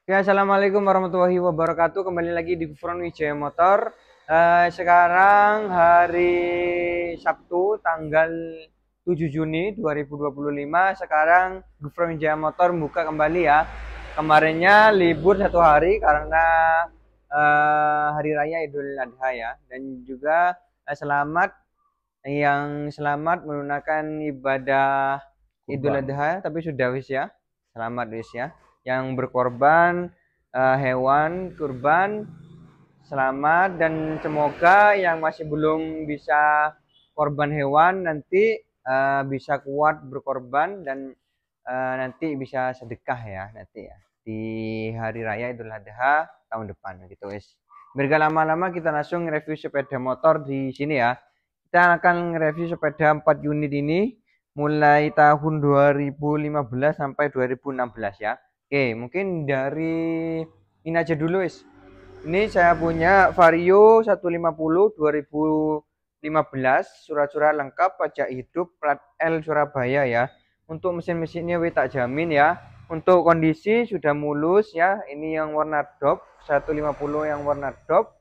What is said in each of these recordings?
Ya, assalamualaikum warahmatullahi wabarakatuh. Kembali lagi di Gufron Wijaya Motor. Sekarang hari Sabtu, tanggal 7 Juni 2025. Sekarang Gufron Wijaya Motor buka kembali ya. Kemarinnya libur satu hari karena hari raya Idul Adha ya. Dan juga selamat menunaikan ibadah Idul Kurban. Adha, tapi sudah wis ya. Selamat wis ya. Yang berkorban hewan kurban, selamat, dan semoga yang masih belum bisa korban hewan nanti bisa kuat berkorban dan nanti bisa sedekah ya nanti ya di hari raya Idul Adha tahun depan gitu guys. Bergak lama-lama kita langsung review sepeda motor di sini ya. Kita akan review sepeda 4 unit ini mulai tahun 2015 sampai 2016 ya. Oke, mungkin dari ini aja dulu guys. Ini saya punya Vario 150 2015, surat-surat lengkap, pajak hidup, plat L Surabaya ya. Untuk mesin-mesinnya tak jamin ya. Untuk kondisi sudah mulus ya. Ini yang warna drop 150 yang warna drop.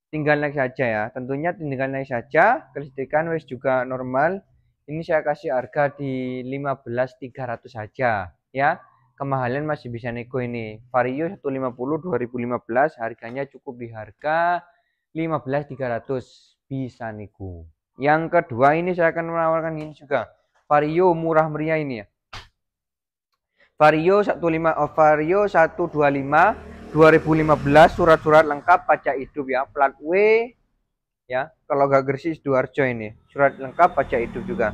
Tinggal naik saja ya. Tentunya tinggal naik saja. Kelistrikan wis juga normal. Ini saya kasih harga di 15.300 saja ya. Kemahalan masih bisa nego ini. Vario 150 2015 harganya cukup di harga 15.300, bisa nego. Yang kedua ini saya akan menawarkan ini juga. Vario murah meriah ini ya. Vario 125 2015, surat-surat lengkap, pajak hidup ya, plat W ya. Kalau gak Gresik Sidoarjo ini. Surat lengkap, pajak hidup juga.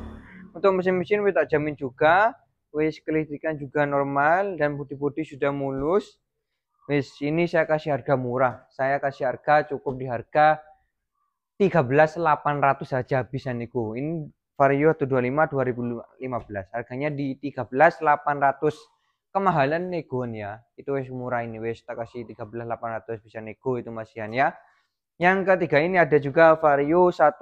Untuk mesin-mesin tak jamin juga. Wis kelistrikan juga normal dan putih-putih sudah mulus. Wis ini saya kasih harga murah. Saya kasih harga cukup di harga 13.800 saja bisa nego. Ini Vario 125 2015. Harganya di 13.800. Kemahalan negoan ya. Itu wis murah ini, wis tak kasih 13.800 bisa nego itu masihan ya. Yang ketiga ini ada juga Vario 150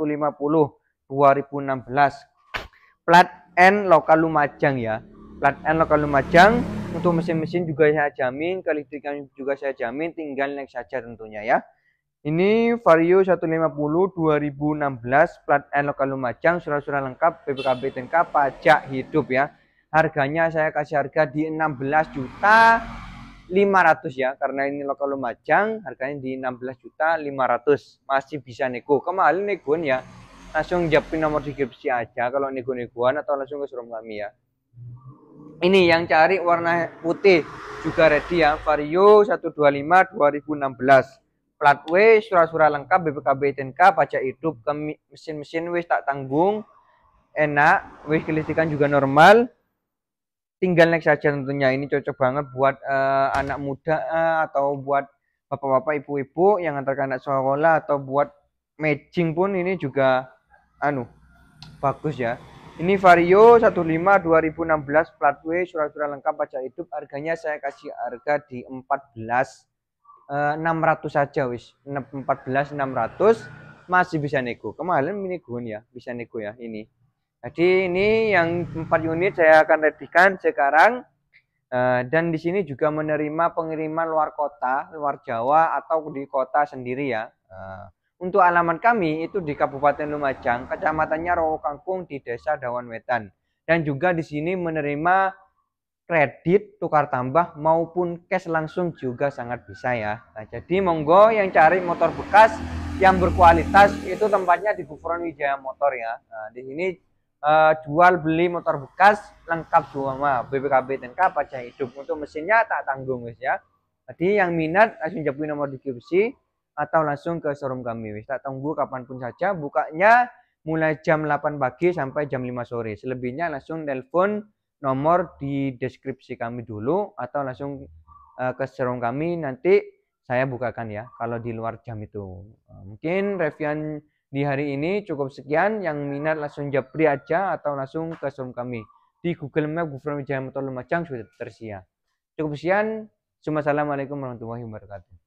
2016. Plat N lokal Lumajang ya. Plat N lokal Lumajang. Untuk mesin-mesin juga saya jamin, kelistrikan juga saya jamin, tinggal naik saja tentunya ya. Ini Vario 150 2016, plat N lokal Lumajang, surat-surat lengkap, BPKB TNK, pajak hidup ya. Harganya saya kasih harga di 16.500 ya, karena ini lokal Lumajang, harganya di 16.500. Masih bisa nego. Kemarin negoan ya. Langsung japin nomor deskripsi aja kalau nego-negoan atau langsung ke showroom kami ya. Ini yang cari warna putih juga ready ya. Vario 125 2016. Plat W, surat-surat lengkap, BPKB TNK, pajak hidup, mesin-mesin wis tak tanggung, enak, wis kelistrikan juga normal. Tinggal naik saja tentunya. Ini cocok banget buat anak muda atau buat bapak-bapak, ibu-ibu yang antarkan anak sekolah, atau buat matching pun ini juga bagus ya. Ini Vario 15 2016, plat W, surat-surat lengkap, pajak hidup. Harganya saya kasih harga di 14.600 saja wis. 14.600 masih bisa nego. Kemarin mini gun ya, bisa nego ya ini. Jadi ini yang 4 unit saya akan readikan sekarang. Dan di sini juga menerima pengiriman luar kota, luar Jawa atau di kota sendiri ya. Untuk alamat kami itu di Kabupaten Lumajang, kecamatannya Rowo Kangkung di Desa Dawan Wetan. Dan juga di sini menerima kredit tukar tambah maupun cash langsung juga sangat bisa ya. Nah, jadi monggo yang cari motor bekas yang berkualitas itu tempatnya di Gufron Wijaya Motor ya. Nah, di sini jual beli motor bekas lengkap semua, BPKB TNK, pajak hidup. Untuk mesinnya tak tanggung guys ya. Jadi yang minat langsung japin nomor deskripsi atau langsung ke showroom kami. Wis tak tunggu kapanpun saja. Bukanya mulai jam 8 pagi sampai jam 5 sore. Selebihnya langsung telepon nomor di deskripsi kami dulu atau langsung ke showroom kami, nanti saya bukakan ya kalau di luar jam itu. Mungkin reviewan di hari ini cukup sekian. Yang minat langsung japri aja atau langsung ke showroom kami. Di Google Map Gufron Wijaya Motor Lumajang sudah tersedia. Cukup sekian. Assalamualaikum warahmatullahi wabarakatuh.